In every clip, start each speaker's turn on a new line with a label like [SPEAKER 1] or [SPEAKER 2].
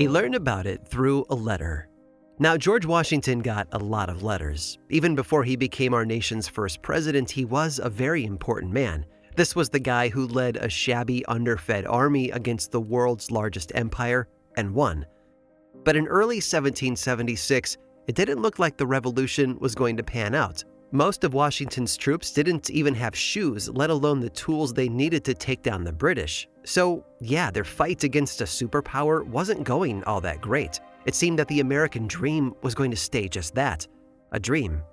[SPEAKER 1] He learned about it through a letter. Now, George Washington got a lot of letters. Even before he became our nation's first president, he was a very important man. This was the guy who led a shabby, underfed army against the world's largest empire and won. But in early 1776, it didn't look like the revolution was going to pan out. Most of Washington's troops didn't even have shoes, let alone the tools they needed to take down the British. So, yeah, their fight against a superpower wasn't going all that great. It seemed that the American dream was going to stay just that, a dream.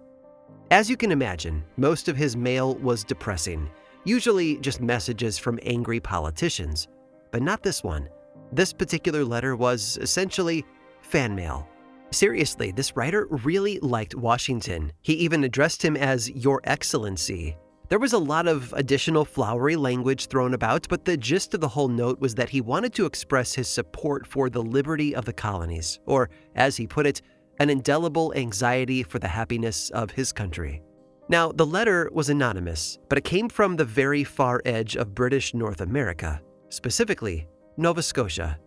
[SPEAKER 1] As you can imagine, most of his mail was depressing, usually just messages from angry politicians. But not this one. This particular letter was essentially fan mail. Seriously, this writer really liked Washington. He even addressed him as Your Excellency. There was a lot of additional flowery language thrown about, but the gist of the whole note was that he wanted to express his support for the liberty of the colonies, or, as he put it, an indelible anxiety for the happiness of his country. Now, the letter was anonymous, but it came from the very far edge of British North America, specifically Nova Scotia.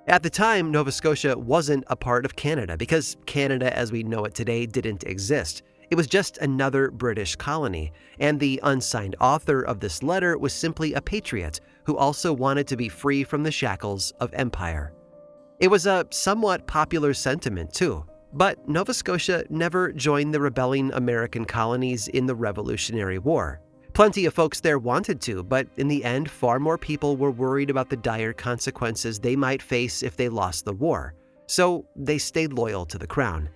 [SPEAKER 1] At the time, Nova Scotia wasn't a part of Canada because Canada as we know it today didn't exist. It was just another British colony, and the unsigned author of this letter was simply a patriot who also wanted to be free from the shackles of empire. It was a somewhat popular sentiment too, but Nova Scotia never joined the rebelling American colonies in the Revolutionary War. Plenty of folks there wanted to, but in the end, far more people were worried about the dire consequences they might face if they lost the war, so they stayed loyal to the crown.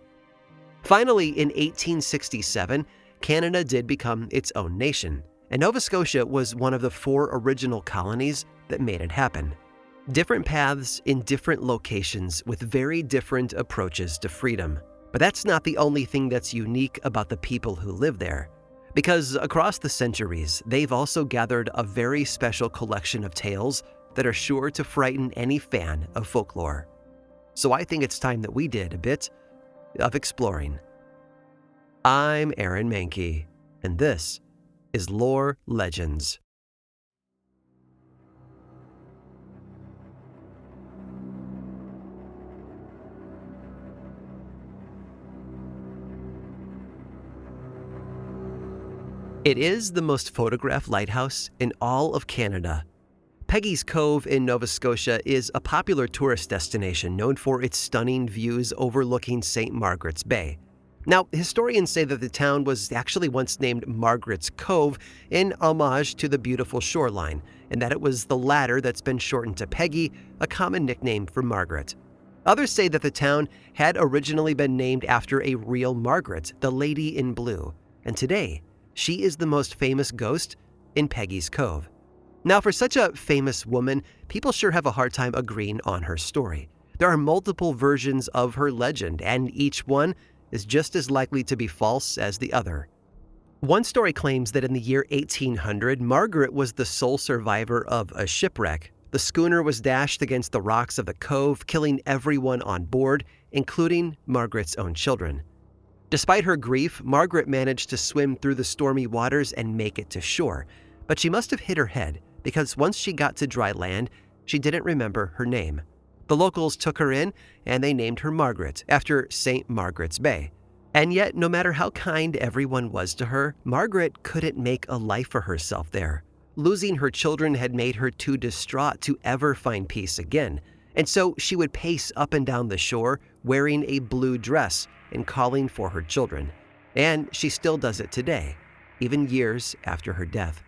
[SPEAKER 1] Finally, in 1867, Canada did become its own nation, and Nova Scotia was one of the 4 original colonies that made it happen. Different paths in different locations with very different approaches to freedom. But that's not the only thing that's unique about the people who live there. Because across the centuries, they've also gathered a very special collection of tales that are sure to frighten any fan of folklore. So I think it's time that we did a bit of exploring. I'm Aaron Mahnke, and this is Lore Legends. It is the most photographed lighthouse in all of Canada. Peggy's Cove in Nova Scotia is a popular tourist destination known for its stunning views overlooking St. Margaret's Bay. Now, historians say that the town was actually once named Margaret's Cove in homage to the beautiful shoreline, and that it was the latter that's been shortened to Peggy, a common nickname for Margaret. Others say that the town had originally been named after a real Margaret, the Lady in Blue, and today, she is the most famous ghost in Peggy's Cove. Now, for such a famous woman, people sure have a hard time agreeing on her story. There are multiple versions of her legend, and each one is just as likely to be false as the other. One story claims that in the year 1800, Margaret was the sole survivor of a shipwreck. The schooner was dashed against the rocks of the cove, killing everyone on board, including Margaret's own children. Despite her grief, Margaret managed to swim through the stormy waters and make it to shore. But she must have hit her head, because once she got to dry land, she didn't remember her name. The locals took her in, and they named her Margaret, after St. Margaret's Bay. And yet, no matter how kind everyone was to her, Margaret couldn't make a life for herself there. Losing her children had made her too distraught to ever find peace again. And so she would pace up and down the shore, wearing a blue dress and calling for her children. And she still does it today, even years after her death.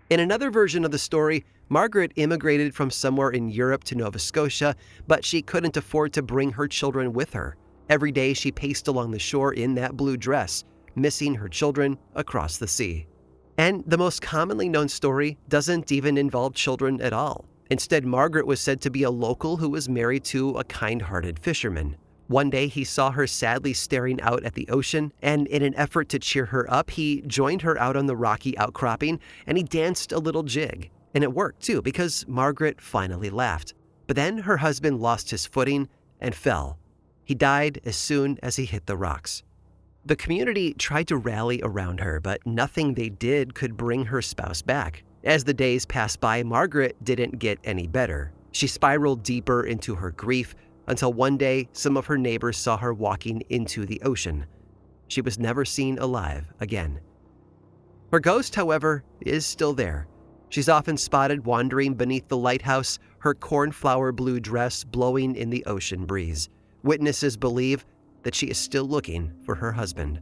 [SPEAKER 1] In another version of the story, Margaret immigrated from somewhere in Europe to Nova Scotia, but she couldn't afford to bring her children with her. Every day she paced along the shore in that blue dress, missing her children across the sea. And the most commonly known story doesn't even involve children at all. Instead, Margaret was said to be a local who was married to a kind-hearted fisherman. One day, he saw her sadly staring out at the ocean, and in an effort to cheer her up, he joined her out on the rocky outcropping, and he danced a little jig. And it worked, too, because Margaret finally laughed. But then her husband lost his footing and fell. He died as soon as he hit the rocks. The community tried to rally around her, but nothing they did could bring her spouse back. As the days passed by, Margaret didn't get any better. She spiraled deeper into her grief until one day some of her neighbors saw her walking into the ocean. She was never seen alive again. Her ghost, however, is still there. She's often spotted wandering beneath the lighthouse, her cornflower blue dress blowing in the ocean breeze. Witnesses believe that she is still looking for her husband.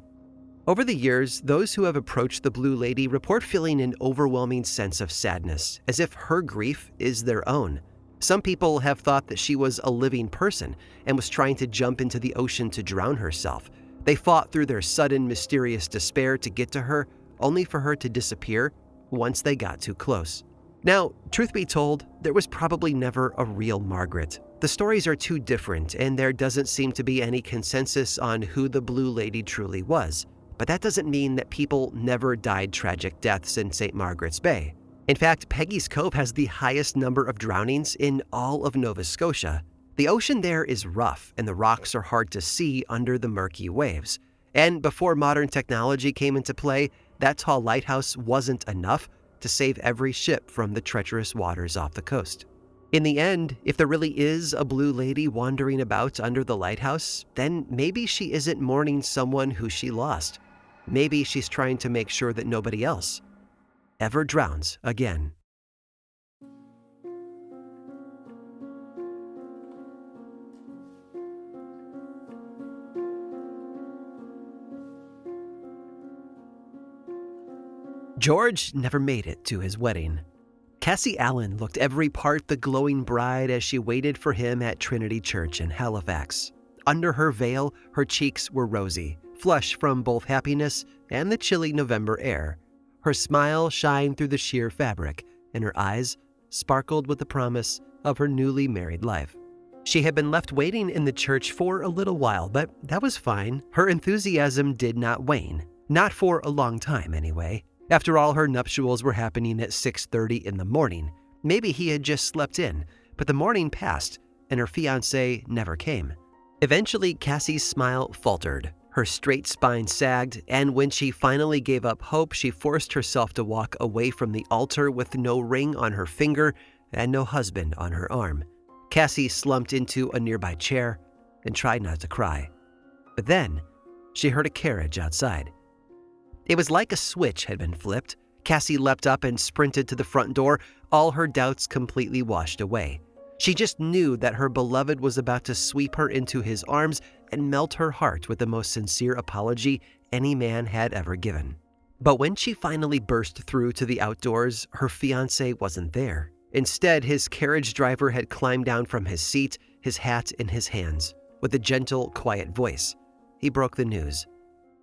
[SPEAKER 1] Over the years, those who have approached the Blue Lady report feeling an overwhelming sense of sadness, as if her grief is their own. Some people have thought that she was a living person and was trying to jump into the ocean to drown herself. They fought through their sudden, mysterious despair to get to her, only for her to disappear once they got too close. Now, truth be told, there was probably never a real Margaret. The stories are too different, and there doesn't seem to be any consensus on who the Blue Lady truly was. But that doesn't mean that people never died tragic deaths in St. Margaret's Bay. In fact, Peggy's Cove has the highest number of drownings in all of Nova Scotia. The ocean there is rough, and the rocks are hard to see under the murky waves. And before modern technology came into play, that tall lighthouse wasn't enough to save every ship from the treacherous waters off the coast. In the end, if there really is a Blue Lady wandering about under the lighthouse, then maybe she isn't mourning someone who she lost. Maybe she's trying to make sure that nobody else ever drowns again. George never made it to his wedding. Cassie Allen looked every part the glowing bride as she waited for him at Trinity Church in Halifax. Under her veil, her cheeks were rosy, flush from both happiness and the chilly November air. Her smile shined through the sheer fabric, and her eyes sparkled with the promise of her newly married life. She had been left waiting in the church for a little while, but that was fine. Her enthusiasm did not wane. Not for a long time, anyway. After all, her nuptials were happening at 6:30 in the morning. Maybe he had just slept in, but the morning passed, and her fiancé never came. Eventually, Cassie's smile faltered. Her straight spine sagged, and when she finally gave up hope, she forced herself to walk away from the altar with no ring on her finger and no husband on her arm. Cassie slumped into a nearby chair and tried not to cry. But then, she heard a carriage outside. It was like a switch had been flipped. Cassie leapt up and sprinted to the front door, all her doubts completely washed away. She just knew that her beloved was about to sweep her into his arms and melt her heart with the most sincere apology any man had ever given. But when she finally burst through to the outdoors, her fiancé wasn't there. Instead, his carriage driver had climbed down from his seat, his hat in his hands. With a gentle, quiet voice, he broke the news.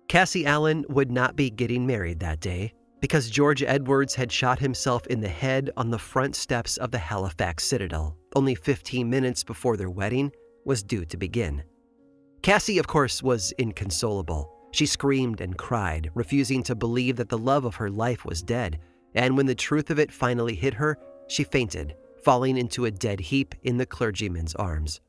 [SPEAKER 1] Cassie Allen would not be getting married that day because George Edwards had shot himself in the head on the front steps of the Halifax Citadel, only 15 minutes before their wedding was due to begin. Cassie, of course, was inconsolable. She screamed and cried, refusing to believe that the love of her life was dead, and when the truth of it finally hit her, she fainted, falling into a dead heap in the clergyman's arms.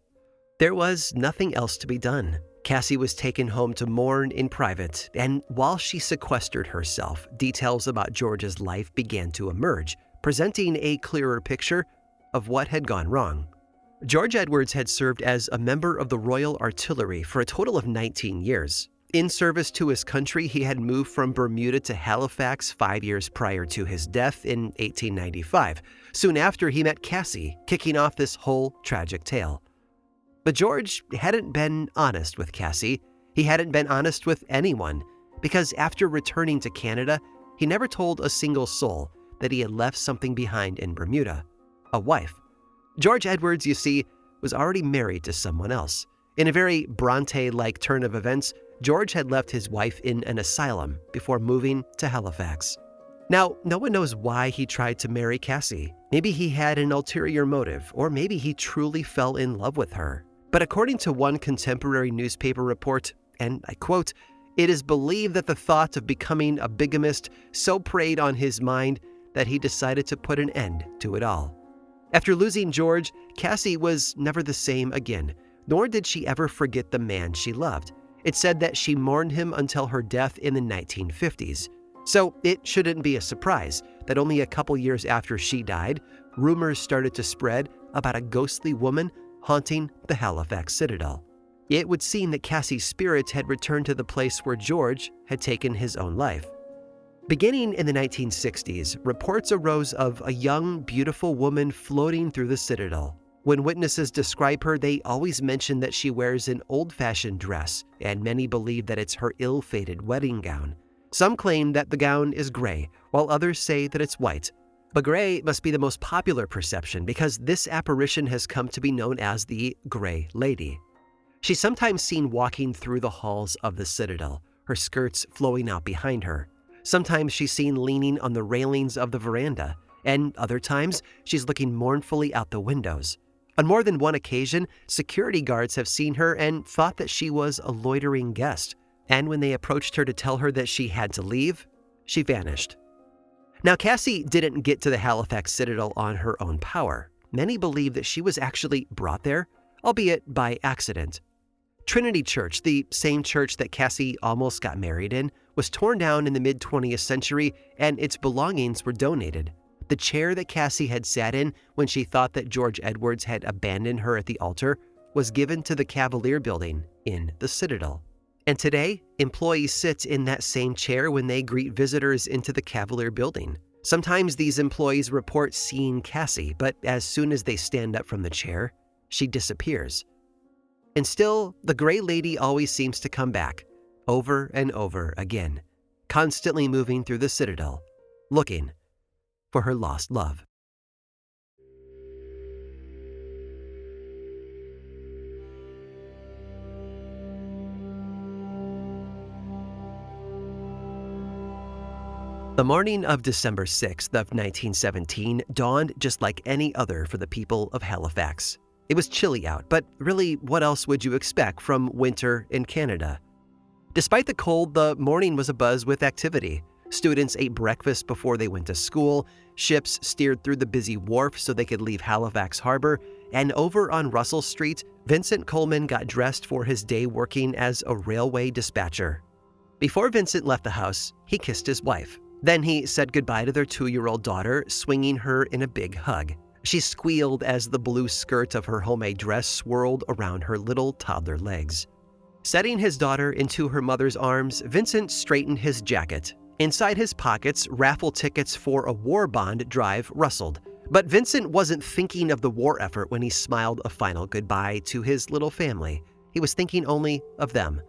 [SPEAKER 1] There was nothing else to be done. Cassie was taken home to mourn in private, and while she sequestered herself, details about George's life began to emerge, presenting a clearer picture of what had gone wrong. George Edwards had served as a member of the Royal Artillery for a total of 19 years. In service to his country, he had moved from Bermuda to Halifax 5 years prior to his death in 1895. Soon after, he met Cassie, kicking off this whole tragic tale. But George hadn't been honest with Cassie. He hadn't been honest with anyone, because after returning to Canada, he never told a single soul that he had left something behind in Bermuda, a wife. George Edwards, you see, was already married to someone else. In a very Bronte-like turn of events, George had left his wife in an asylum before moving to Halifax. Now, no one knows why he tried to marry Cassie. Maybe he had an ulterior motive, or maybe he truly fell in love with her. But according to one contemporary newspaper report, and I quote, "It is believed that the thought of becoming a bigamist so preyed on his mind that he decided to put an end to it all." After losing George, Cassie was never the same again, nor did she ever forget the man she loved. It's said that she mourned him until her death in the 1950s. So it shouldn't be a surprise that only a couple years after she died, rumors started to spread about a ghostly woman haunting the Halifax Citadel. It would seem that Cassie's spirit had returned to the place where George had taken his own life. Beginning in the 1960s, reports arose of a young, beautiful woman floating through the Citadel. When witnesses describe her, they always mention that she wears an old-fashioned dress, and many believe that it's her ill-fated wedding gown. Some claim that the gown is gray, while others say that it's white. But gray must be the most popular perception because this apparition has come to be known as the Gray Lady. She's sometimes seen walking through the halls of the Citadel, her skirts flowing out behind her. Sometimes she's seen leaning on the railings of the veranda, and other times she's looking mournfully out the windows. On more than one occasion, security guards have seen her and thought that she was a loitering guest. And when they approached her to tell her that she had to leave, she vanished. Now, Cassie didn't get to the Halifax Citadel on her own power. Many believe that she was actually brought there, albeit by accident. Trinity Church, the same church that Cassie almost got married in, was torn down in the mid-20th century and its belongings were donated. The chair that Cassie had sat in when she thought that George Edwards had abandoned her at the altar was given to the Cavalier Building in the Citadel. And today, employees sit in that same chair when they greet visitors into the Cavalier Building. Sometimes these employees report seeing Cassie, but as soon as they stand up from the chair, she disappears. And still, the Gray Lady always seems to come back, over and over again, constantly moving through the Citadel, looking for her lost love. The morning of December 6th of 1917 dawned just like any other for the people of Halifax. It was chilly out, but really, what else would you expect from winter in Canada? Despite the cold, the morning was abuzz with activity. Students ate breakfast before they went to school, ships steered through the busy wharf so they could leave Halifax Harbor, and over on Russell Street, Vincent Coleman got dressed for his day working as a railway dispatcher. Before Vincent left the house, he kissed his wife. Then he said goodbye to their 2-year-old daughter, swinging her in a big hug. She squealed as the blue skirt of her homemade dress swirled around her little toddler legs. Setting his daughter into her mother's arms, Vincent straightened his jacket. Inside his pockets, raffle tickets for a war bond drive rustled. But Vincent wasn't thinking of the war effort when he smiled a final goodbye to his little family. He was thinking only of them.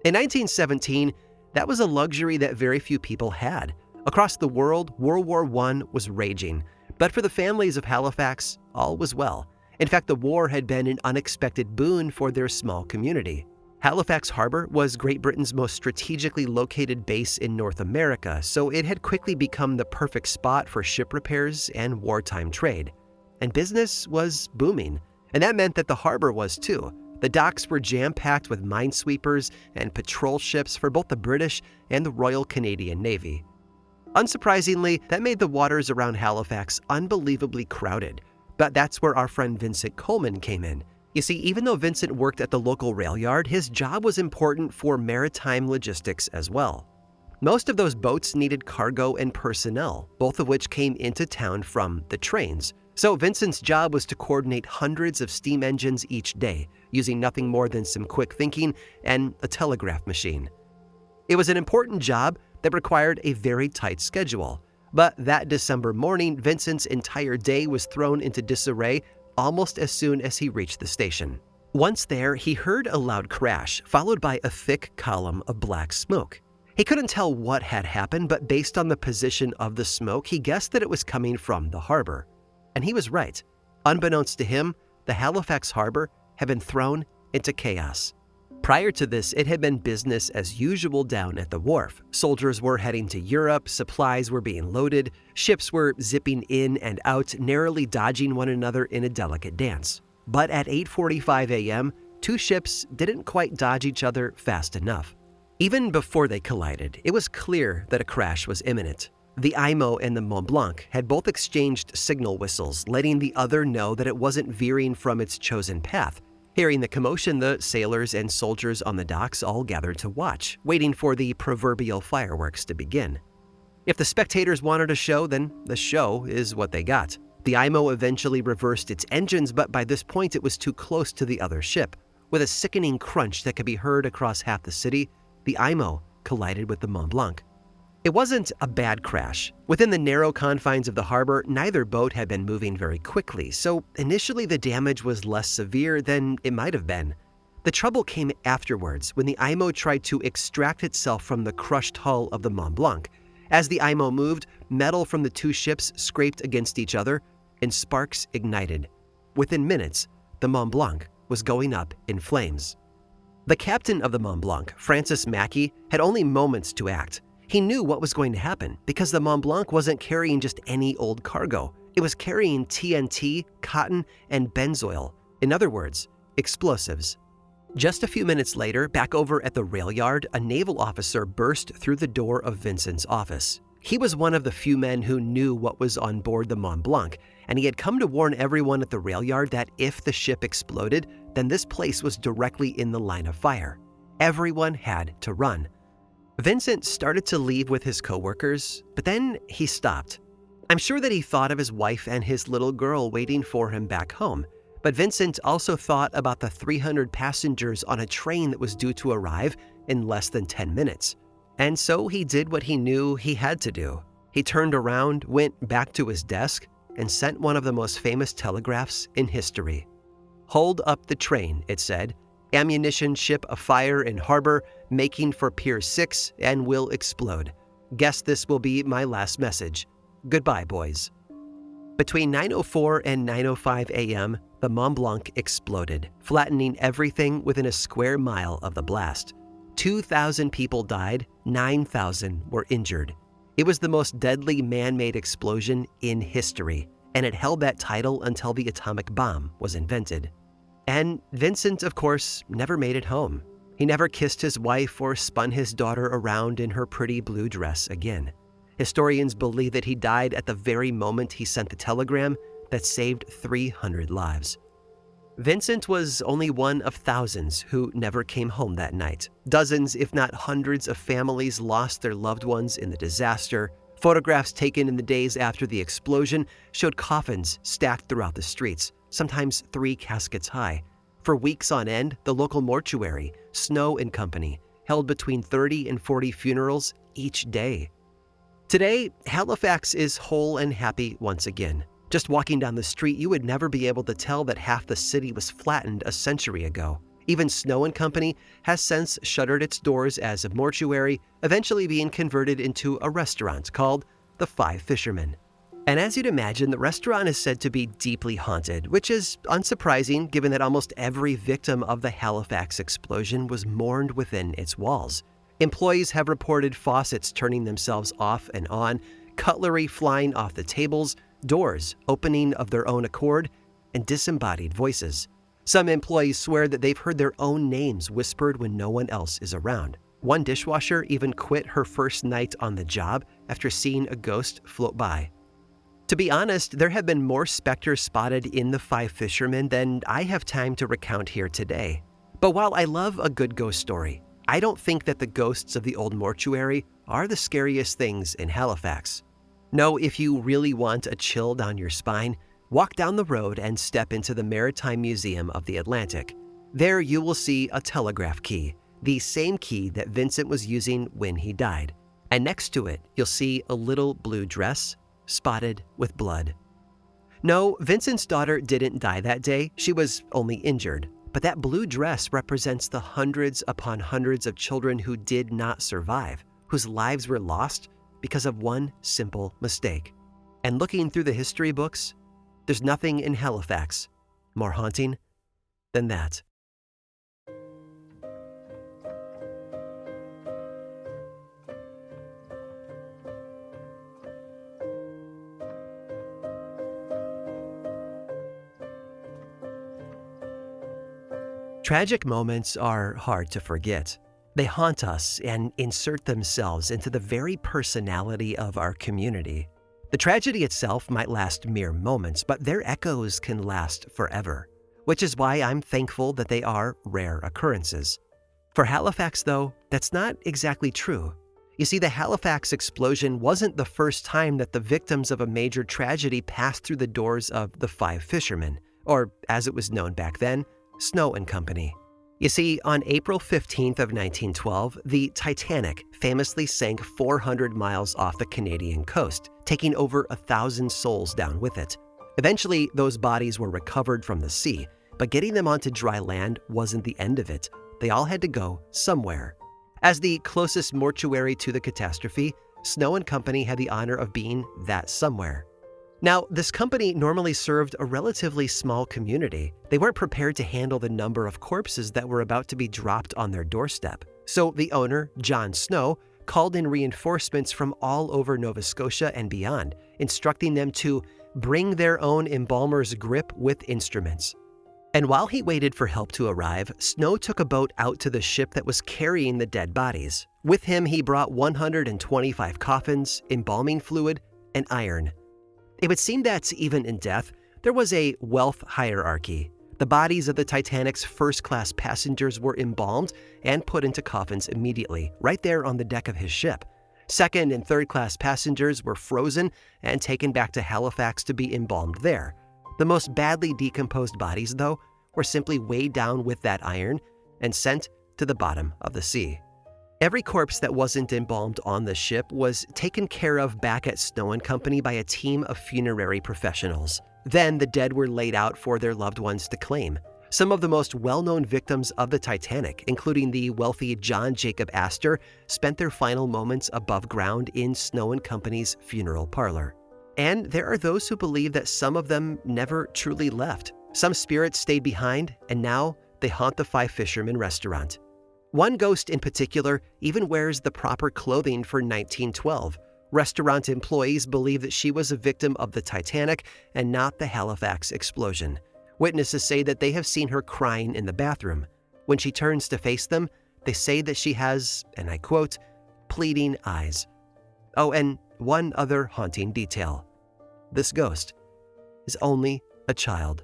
[SPEAKER 1] In 1917, that was a luxury that very few people had. Across the world, World War I was raging. But for the families of Halifax, all was well. In fact, the war had been an unexpected boon for their small community. Halifax Harbor was Great Britain's most strategically located base in North America, so it had quickly become the perfect spot for ship repairs and wartime trade. And business was booming, and that meant that the harbor was too. The docks were jam-packed with minesweepers and patrol ships for both the British and the Royal Canadian Navy. Unsurprisingly, that made the waters around Halifax unbelievably crowded. But that's where our friend Vincent Coleman came in. You see, even though Vincent worked at the local rail yard, his job was important for maritime logistics as well. Most of those boats needed cargo and personnel, both of which came into town from the trains. So Vincent's job was to coordinate hundreds of steam engines each day, using nothing more than some quick thinking and a telegraph machine. It was an important job that required a very tight schedule. But that December morning, Vincent's entire day was thrown into disarray almost as soon as he reached the station. Once there, he heard a loud crash, followed by a thick column of black smoke. He couldn't tell what had happened, but based on the position of the smoke, he guessed that it was coming from the harbor. And he was right. Unbeknownst to him, the Halifax Harbor had been thrown into chaos. Prior to this, it had been business as usual down at the wharf. Soldiers were heading to Europe, supplies were being loaded, ships were zipping in and out, narrowly dodging one another in a delicate dance. But at 8:45 a.m., two ships didn't quite dodge each other fast enough. Even before they collided, it was clear that a crash was imminent. The IMO and the Mont Blanc had both exchanged signal whistles, letting the other know that it wasn't veering from its chosen path. Hearing the commotion, the sailors and soldiers on the docks all gathered to watch, waiting for the proverbial fireworks to begin. If the spectators wanted a show, then the show is what they got. The IMO eventually reversed its engines, but by this point it was too close to the other ship. With a sickening crunch that could be heard across half the city, the IMO collided with the Mont Blanc. It wasn't a bad crash. Within the narrow confines of the harbor, neither boat had been moving very quickly, so initially the damage was less severe than it might have been. The trouble came afterwards when the IMO tried to extract itself from the crushed hull of the Mont Blanc. As the IMO moved, metal from the two ships scraped against each other, and sparks ignited. Within minutes, the Mont Blanc was going up in flames. The captain of the Mont Blanc, Francis Mackey, had only moments to act. He knew what was going to happen because the Mont Blanc wasn't carrying just any old cargo. It was carrying TNT, cotton, and benzoyl. In other words, explosives. Just a few minutes later, back over at the rail yard, a naval officer burst through the door of Vincent's office. He was one of the few men who knew what was on board the Mont Blanc, and he had come to warn everyone at the rail yard that if the ship exploded, then this place was directly in the line of fire. Everyone had to run. Vincent started to leave with his coworkers, but then he stopped. I'm sure that he thought of his wife and his little girl waiting for him back home, but Vincent also thought about the 300 passengers on a train that was due to arrive in less than 10 minutes. And so he did what he knew he had to do. He turned around, went back to his desk, and sent one of the most famous telegraphs in history. "Hold up the train," it said. "Ammunition ship afire in harbor, making for Pier 6 and will explode. Guess this will be my last message. Goodbye, boys." Between 9:04 and 9:05 a.m., the Mont Blanc exploded, flattening everything within a square mile of the blast. 2,000 people died, 9,000 were injured. It was the most deadly man-made explosion in history, and it held that title until the atomic bomb was invented. And Vincent, of course, never made it home. He never kissed his wife or spun his daughter around in her pretty blue dress again. Historians believe that he died at the very moment he sent the telegram that saved 300 lives. Vincent was only one of thousands who never came home that night. Dozens, if not hundreds, of families lost their loved ones in the disaster. Photographs taken in the days after the explosion showed coffins stacked throughout the streets, sometimes 3 caskets high. For weeks on end, the local mortuary, Snow and Company, held between 30 and 40 funerals each day. Today, Halifax is whole and happy once again. Just walking down the street, you would never be able to tell that half the city was flattened a century ago. Even Snow and Company has since shuttered its doors as a mortuary, eventually being converted into a restaurant called the Five Fishermen. And as you'd imagine, the restaurant is said to be deeply haunted, which is unsurprising given that almost every victim of the Halifax explosion was mourned within its walls. Employees have reported faucets turning themselves off and on, cutlery flying off the tables, doors opening of their own accord, and disembodied voices. Some employees swear that they've heard their own names whispered when no one else is around. One dishwasher even quit her first night on the job after seeing a ghost float by. To be honest, there have been more specters spotted in the Five Fishermen than I have time to recount here today. But while I love a good ghost story, I don't think that the ghosts of the old mortuary are the scariest things in Halifax. No, if you really want a chill down your spine, walk down the road and step into the Maritime Museum of the Atlantic. There you will see a telegraph key, the same key that Vincent was using when he died. And next to it, you'll see a little blue dress spotted with blood. No, Vincent's daughter didn't die that day. She was only injured. But that blue dress represents the hundreds upon hundreds of children who did not survive, whose lives were lost because of one simple mistake. And looking through the history books, there's nothing in Halifax more haunting than that. Tragic moments are hard to forget. They haunt us and insert themselves into the very personality of our community. The tragedy itself might last mere moments, but their echoes can last forever, which is why I'm thankful that they are rare occurrences. For Halifax, though, that's not exactly true. You see, the Halifax explosion wasn't the first time that the victims of a major tragedy passed through the doors of the Five Fishermen, or as it was known back then, Snow and Company. You see, on April 15th of 1912, the Titanic famously sank 400 miles off the Canadian coast, taking over 1,000 souls down with it. Eventually, those bodies were recovered from the sea, but getting them onto dry land wasn't the end of it. They all had to go somewhere. As the closest mortuary to the catastrophe, Snow and Company had the honor of being that somewhere. Now, this company normally served a relatively small community. They weren't prepared to handle the number of corpses that were about to be dropped on their doorstep. So the owner, John Snow, called in reinforcements from all over Nova Scotia and beyond, instructing them to bring their own embalmer's grip with instruments. And while he waited for help to arrive, Snow took a boat out to the ship that was carrying the dead bodies. With him, he brought 125 coffins, embalming fluid, and iron. It would seem that, even in death, there was a wealth hierarchy. The bodies of the Titanic's first-class passengers were embalmed and put into coffins immediately, right there on the deck of his ship. Second- and third-class passengers were frozen and taken back to Halifax to be embalmed there. The most badly decomposed bodies, though, were simply weighed down with that iron and sent to the bottom of the sea. Every corpse that wasn't embalmed on the ship was taken care of back at Snow and Company by a team of funerary professionals. Then the dead were laid out for their loved ones to claim. Some of the most well-known victims of the Titanic, including the wealthy John Jacob Astor, spent their final moments above ground in Snow and Company's funeral parlor. And there are those who believe that some of them never truly left. Some spirits stayed behind, and now they haunt the Five Fishermen restaurant. One ghost in particular even wears the proper clothing for 1912. Restaurant employees believe that she was a victim of the Titanic and not the Halifax explosion. Witnesses say that they have seen her crying in the bathroom. When she turns to face them, they say that she has, and I quote, pleading eyes. Oh, and one other haunting detail. This ghost is only a child.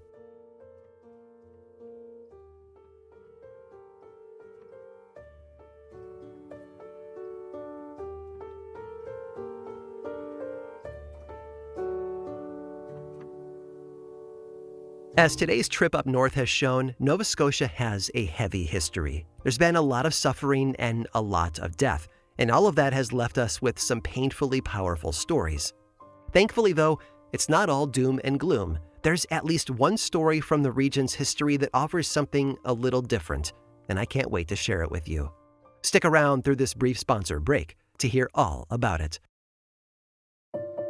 [SPEAKER 1] As today's trip up north has shown, Nova Scotia has a heavy history. There's been a lot of suffering and a lot of death, and all of that has left us with some painfully powerful stories. Thankfully, though, it's not all doom and gloom. There's at least one story from the region's history that offers something a little different, and I can't wait to share it with you. Stick around through this brief sponsor break to hear all about it.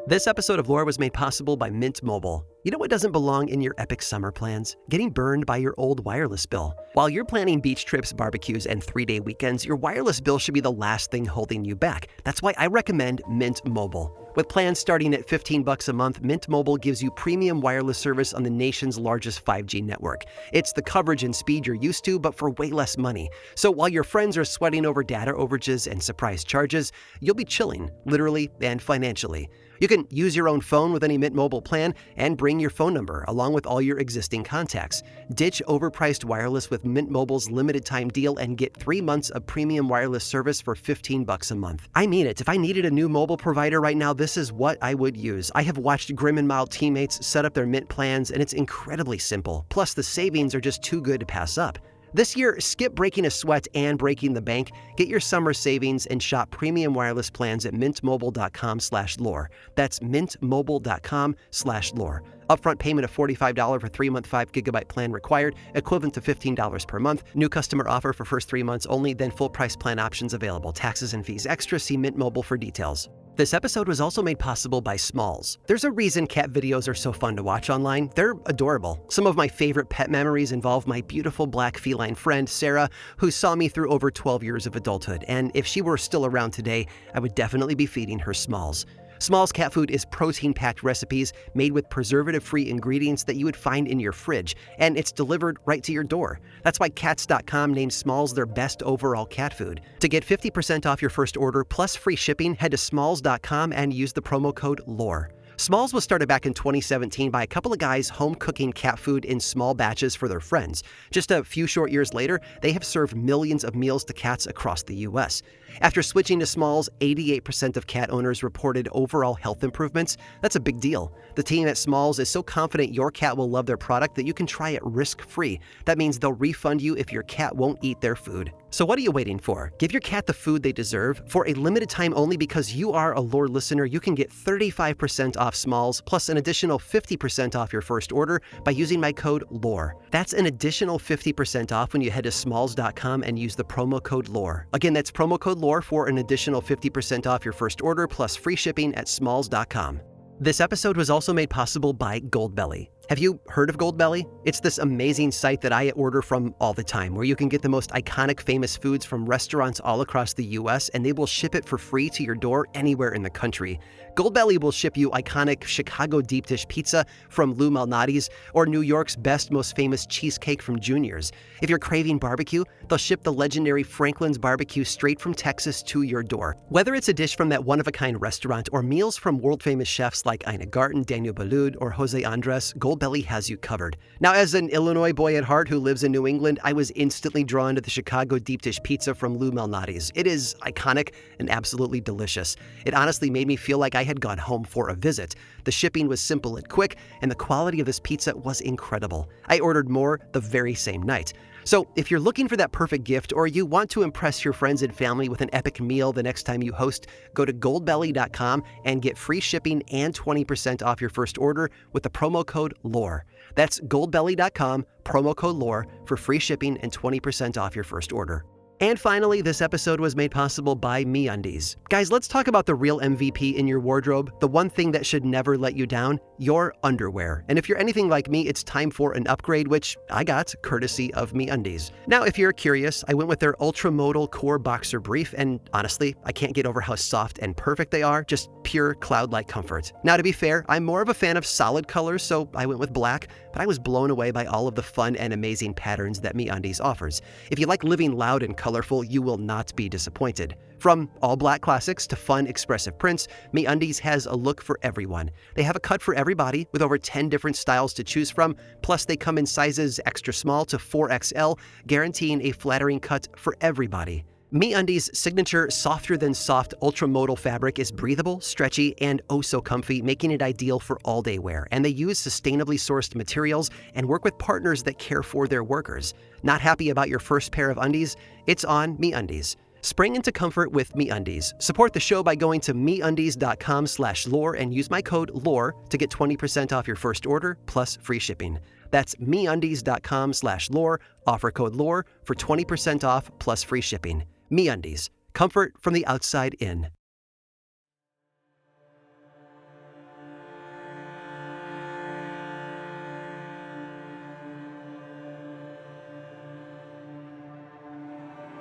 [SPEAKER 1] This episode of Lore was made possible by Mint Mobile. You know what doesn't belong in your epic summer plans? Getting burned by your old wireless bill. While you're planning beach trips, barbecues, and 3-day weekends, your wireless bill should be the last thing holding you back. That's why I recommend Mint Mobile. With plans starting at $15 a month, Mint Mobile gives you premium wireless service on the nation's largest 5G network. It's the coverage and speed you're used to, but for way less money. So while your friends are sweating over data overages and surprise charges, you'll be chilling, literally and financially. You can use your own phone with any Mint Mobile plan and bring your phone number along with all your existing contacts. Ditch overpriced wireless with Mint Mobile's limited time deal and get 3 months of premium wireless service for $15 a month. I mean it. If I needed a new mobile provider right now, this is what I would use. I have watched Grim and Mild teammates set up their Mint plans, and it's incredibly simple. Plus, the savings are just too good to pass up. This year, skip breaking a sweat and breaking the bank. Get your summer savings and shop premium wireless plans at mintmobile.com/lore. That's mintmobile.com/lore. Upfront payment of $45 for 3-month 5GB plan required, equivalent to $15 per month. New customer offer for first 3 months only, then full price plan options available. Taxes and fees extra. See Mint Mobile for details. This episode was also made possible by Smalls. There's a reason cat videos are so fun to watch online. They're adorable. Some of my favorite pet memories involve my beautiful black feline friend, Sarah, who saw me through over 12 years of adulthood. And if she were still around today, I would definitely be feeding her Smalls. Smalls cat food is protein-packed recipes made with preservative-free ingredients that you would find in your fridge, and it's delivered right to your door. That's why Cats.com named Smalls their best overall cat food. To get 50% off your first order plus free shipping, head to smalls.com and use the promo code LORE. Smalls was started back in 2017 by a couple of guys home cooking cat food in small batches for their friends. Just a few short years later, they have served millions of meals to cats across the U.S. After switching to Smalls, 88% of cat owners reported overall health improvements. That's a big deal. The team at Smalls is so confident your cat will love their product that you can try it risk-free. That means they'll refund you if your cat won't eat their food. So what are you waiting for? Give your cat the food they deserve. For a limited time only, because you are a Lore listener, you can get 35% off Smalls plus an additional 50% off your first order by using my code LORE. That's an additional 50% off when you head to smalls.com and use the promo code LORE. Again, that's promo code LORE for an additional 50% off your first order plus free shipping at smalls.com. This episode was also made possible by Goldbelly. Have you heard of Goldbelly? It's this amazing site that I order from all the time, where you can get the most iconic famous foods from restaurants all across the US, and they will ship it for free to your door anywhere in the country. Goldbelly will ship you iconic Chicago deep dish pizza from Lou Malnati's, or New York's best, most famous cheesecake from Junior's. If you're craving barbecue, they'll ship the legendary Franklin's barbecue straight from Texas to your door. Whether it's a dish from that one-of-a-kind restaurant or meals from world-famous chefs like Ina Garten, Daniel Boulud, or Jose Andres, Goldbelly has you covered. Now, as an Illinois boy at heart who lives in New England, I was instantly drawn to the Chicago deep dish pizza from Lou Malnati's. It is iconic and absolutely delicious. It honestly made me feel like I had gone home for a visit. The shipping was simple and quick, and the quality of this pizza was incredible. I ordered more the very same night. So if you're looking for that perfect gift, or you want to impress your friends and family with an epic meal the next time you host, go to goldbelly.com and get free shipping and 20% off your first order with the promo code LORE. That's goldbelly.com, promo code LORE for free shipping and 20% off your first order. And finally, this episode was made possible by MeUndies. Guys, let's talk about the real MVP in your wardrobe, the one thing that should never let you down, your underwear. And if you're anything like me, it's time for an upgrade, which I got courtesy of MeUndies. Now, if you're curious, I went with their Ultramodal Core Boxer Brief, and honestly, I can't get over how soft and perfect they are, just pure cloud-like comfort. Now, to be fair, I'm more of a fan of solid colors, so I went with black, but I was blown away by all of the fun and amazing patterns that MeUndies offers. If you like living loud and colorful, you will not be disappointed. From all black classics to fun, expressive prints, MeUndies has a look for everyone. They have a cut for every body with over 10 different styles to choose from, plus they come in sizes extra small to 4XL, guaranteeing a flattering cut for everybody. MeUndies' signature softer-than-soft ultramodal fabric is breathable, stretchy, and oh so comfy, making it ideal for all-day wear. And they use sustainably sourced materials and work with partners that care for their workers. Not happy about your first pair of undies? It's on MeUndies. Spring into comfort with MeUndies. Support the show by going to MeUndies.com/lore and use my code LORE to get 20% off your first order plus free shipping. That's MeUndies.com/lore, offer code LORE for 20% off plus free shipping. MeUndies, comfort from the outside in.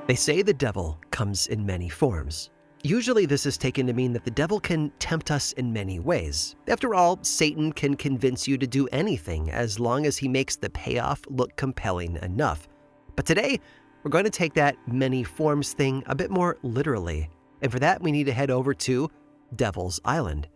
[SPEAKER 1] They say the devil comes in many forms. Usually this is taken to mean that the devil can tempt us in many ways. After all, Satan can convince you to do anything as long as he makes the payoff look compelling enough. But today, we're going to take that many forms thing a bit more literally. And for that, we need to head over to Devil's Island.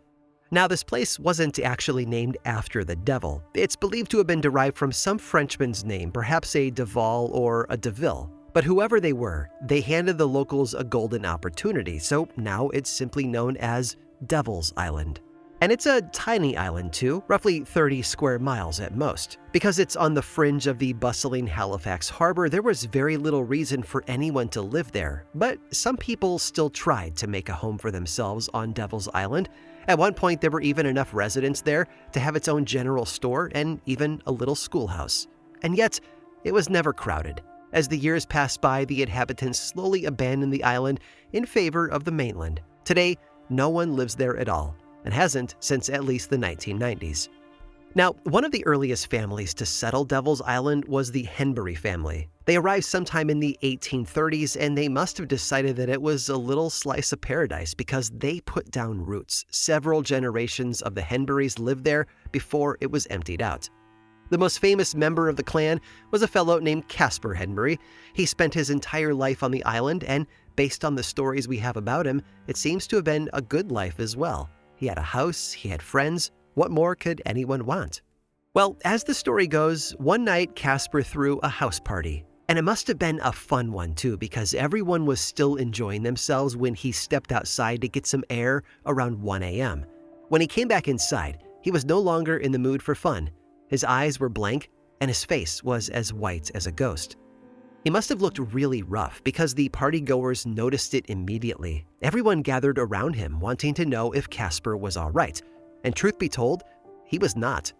[SPEAKER 1] Now, this place wasn't actually named after the devil. It's believed to have been derived from some Frenchman's name, perhaps a Deval or a Deville. But whoever they were, they handed the locals a golden opportunity, so now it's simply known as Devil's Island. And it's a tiny island too, roughly 30 square miles at most. Because it's on the fringe of the bustling Halifax harbor, there was very little reason for anyone to live there. But some people still tried to make a home for themselves on Devil's Island. At one point, there were even enough residents there to have its own general store and even a little schoolhouse. And yet, it was never crowded. As the years passed by, the inhabitants slowly abandoned the island in favor of the mainland. Today, no one lives there at all, and hasn't since at least the 1990s. Now, one of the earliest families to settle Devil's Island was the Henbury family. They arrived sometime in the 1830s, and they must have decided that it was a little slice of paradise because they put down roots. Several generations of the Henburys lived there before it was emptied out. The most famous member of the clan was a fellow named Caspar Henbury. He spent his entire life on the island, and based on the stories we have about him, it seems to have been a good life as well. He had a house, he had friends. What more could anyone want? Well, as the story goes, one night Caspar threw a house party. And it must have been a fun one too, because everyone was still enjoying themselves when he stepped outside to get some air around 1 a.m. When he came back inside, he was no longer in the mood for fun. His eyes were blank, and his face was as white as a ghost. He must have looked really rough because the partygoers noticed it immediately. Everyone gathered around him, wanting to know if Casper was all right. And truth be told, he was not.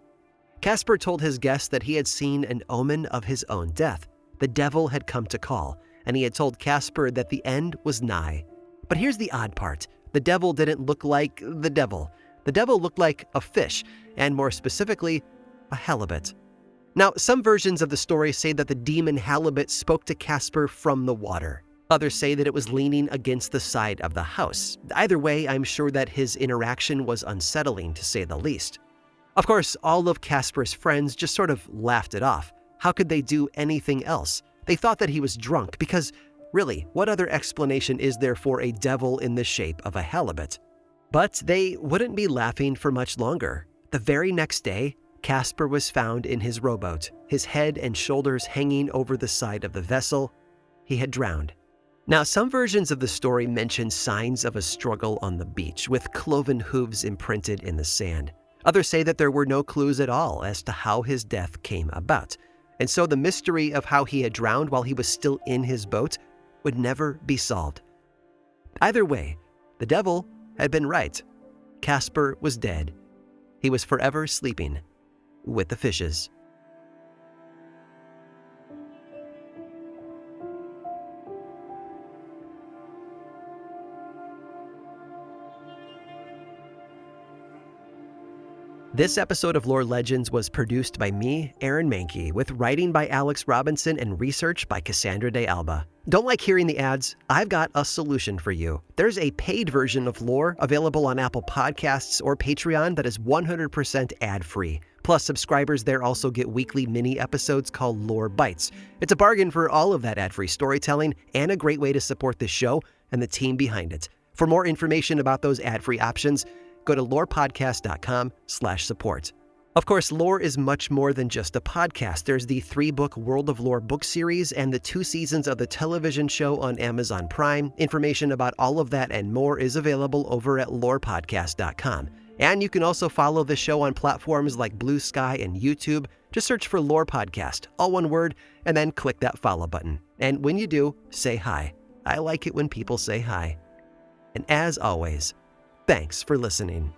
[SPEAKER 1] Casper told his guests that he had seen an omen of his own death. The devil had come to call, and he had told Casper that the end was nigh. But here's the odd part. The devil didn't look like the devil. The devil looked like a fish, and more specifically, a halibut. Now, some versions of the story say that the demon halibut spoke to Casper from the water. Others say that it was leaning against the side of the house. Either way, I'm sure that his interaction was unsettling, to say the least. Of course, all of Casper's friends just sort of laughed it off. How could they do anything else? They thought that he was drunk because, really, what other explanation is there for a devil in the shape of a halibut? But they wouldn't be laughing for much longer. The very next day, Casper was found in his rowboat, his head and shoulders hanging over the side of the vessel. He had drowned. Now, some versions of the story mention signs of a struggle on the beach, with cloven hooves imprinted in the sand. Others say that there were no clues at all as to how his death came about. And so the mystery of how he had drowned while he was still in his boat would never be solved. Either way, the devil had been right. Casper was dead. He was forever sleeping with the fishes. This episode of Lore Legends was produced by me, Aaron Mahnke, with writing by Alex Robinson and research by Cassandra de Alba. Don't like hearing the ads? I've got a solution for you. There's a paid version of Lore available on Apple Podcasts or Patreon that is 100% ad-free. Plus, subscribers there also get weekly mini episodes called Lore Bites. It's a bargain for all of that ad-free storytelling and a great way to support the show and the team behind it. For more information about those ad-free options, go to lorepodcast.com/support. Of course, Lore is much more than just a podcast. There's the 3-book World of Lore book series and the 2 seasons of the television show on Amazon Prime. Information about all of that and more is available over at lorepodcast.com. And you can also follow the show on platforms like Blue Sky and YouTube. Just search for Lore Podcast, all one word, and then click that follow button. And when you do, say hi. I like it when people say hi. And as always, thanks for listening.